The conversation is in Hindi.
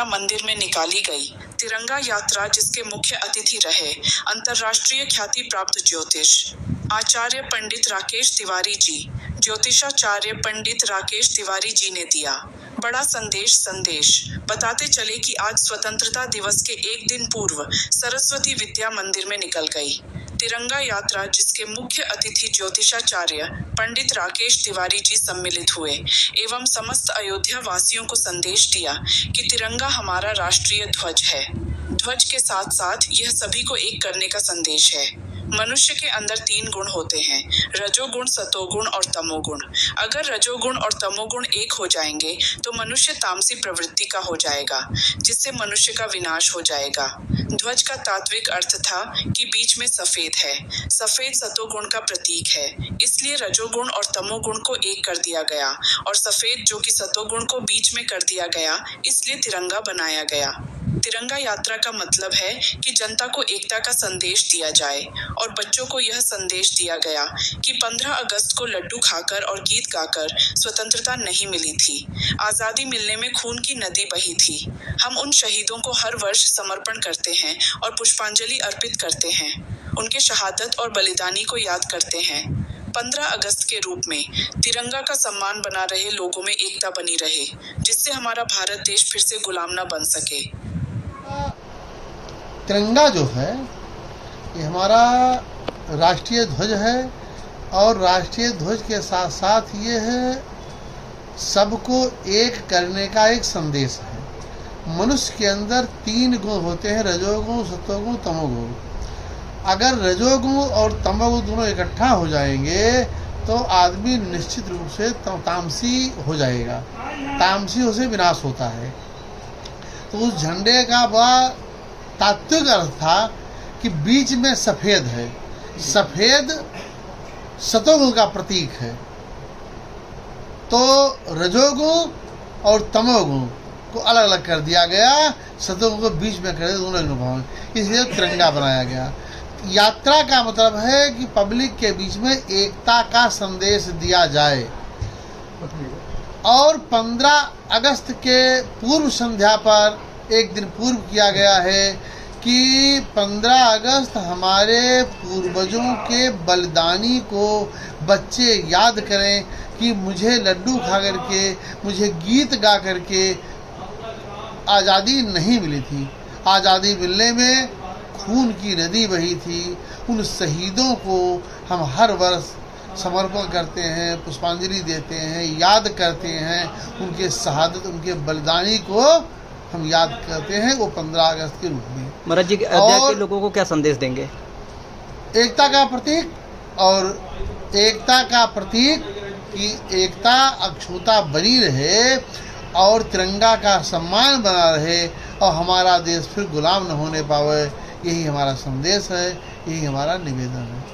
विद्या मंदिर में निकाली गई तिरंगा यात्रा, जिसके मुख्य अतिथि रहे अंतर्राष्ट्रीय ख्याति प्राप्त ज्योतिष आचार्य पंडित राकेश तिवारी जी। ज्योतिषाचार्य पंडित राकेश तिवारी जी ने दिया बड़ा संदेश बताते चले कि आज स्वतंत्रता दिवस के एक दिन पूर्व सरस्वती विद्या मंदिर में निकल गई तिरंगा यात्रा, जिसके मुख्य अतिथि ज्योतिषाचार्य पंडित राकेश तिवारी जी सम्मिलित हुए एवं समस्त अयोध्या वासियों को संदेश दिया कि तिरंगा हमारा राष्ट्रीय ध्वज है। ध्वज के साथ साथ यह सभी को एक करने का संदेश है। मनुष्य के अंदर 3 गुण होते हैं, रजोगुण, सतोगुण और तमोगुण। अगर रजोगुण और तमोगुण एक हो जाएंगे तो मनुष्य तामसी प्रवृत्ति का हो जाएगा, जिससे मनुष्य का विनाश हो जाएगा। ध्वज का तात्विक अर्थ था कि बीच में सफेद है। सफेद सतोगुण का प्रतीक है, इसलिए रजोगुण और तमोगुण को एक कर दिया गया और सफेद, जो कि सतोगुण को बीच में कर दिया गया, इसलिए तिरंगा बनाया गया। तिरंगा यात्रा का मतलब है कि जनता को एकता का संदेश दिया जाए और बच्चों को यह संदेश दिया गया कि 15 अगस्त को लड्डू खाकर और गीत गाकर स्वतंत्रता नहीं मिली थी। आज़ादी मिलने में खून की नदी बही थी। हम उन शहीदों को हर वर्ष समर्पण करते हैं और पुष्पांजलि अर्पित करते हैं। उनके शहादत और बलिदानी को याद करते हैं। 15 अगस्त के रूप में तिरंगा का सम्मान बना रहे लोगों में एकता बनी रहे, जिससे हमारा भारत देश फिर से गुलाम न बन सके। तिरंगा जो है ये हमारा राष्ट्रीय ध्वज है और राष्ट्रीय ध्वज के साथ साथ ये है सबको एक करने का एक संदेश है। मनुष्य के अंदर 3 गुण होते हैं, रजोगुण, सतोगुण, तमोगुण। अगर रजोगुण और तमोगुण दोनों इकट्ठा हो जाएंगे तो आदमी निश्चित रूप से तामसी हो जाएगा। तामसी हो से विनाश होता है। तो उस झंडे का बड़ा तात्विक अर्थ था कि बीच में सफेद है। सफेद सतोगुण का प्रतीक है। तो रजोगुण और तमोगुण को अलग अलग कर दिया गया, सतोगुण को बीच में कर दिया, दोनों अनुभव, इसलिए तिरंगा बनाया गया। यात्रा का मतलब है कि पब्लिक के बीच में एकता का संदेश दिया जाए। और 15 अगस्त के पूर्व संध्या पर एक दिन पूर्व किया गया है कि 15 अगस्त हमारे पूर्वजों के बलिदानी को बच्चे याद करें कि मुझे लड्डू खा करके, मुझे गीत गा करके आज़ादी नहीं मिली थी। आज़ादी मिलने में खून की नदी बही थी। उन शहीदों को हम हर वर्ष समर्पण करते हैं, पुष्पांजलि देते हैं, याद करते हैं। उनके शहादत, उनके बलिदानी को हम याद करते हैं, वो 15 अगस्त के रूप में। महाराज जी, अयोध्या के लोगों को क्या संदेश देंगे? एकता का प्रतीक, और एकता का प्रतीक कि एकता अक्षुता बनी रहे और तिरंगा का सम्मान बना रहे और हमारा देश फिर गुलाम न होने पावे। यही हमारा संदेश है, यही हमारा निवेदन है।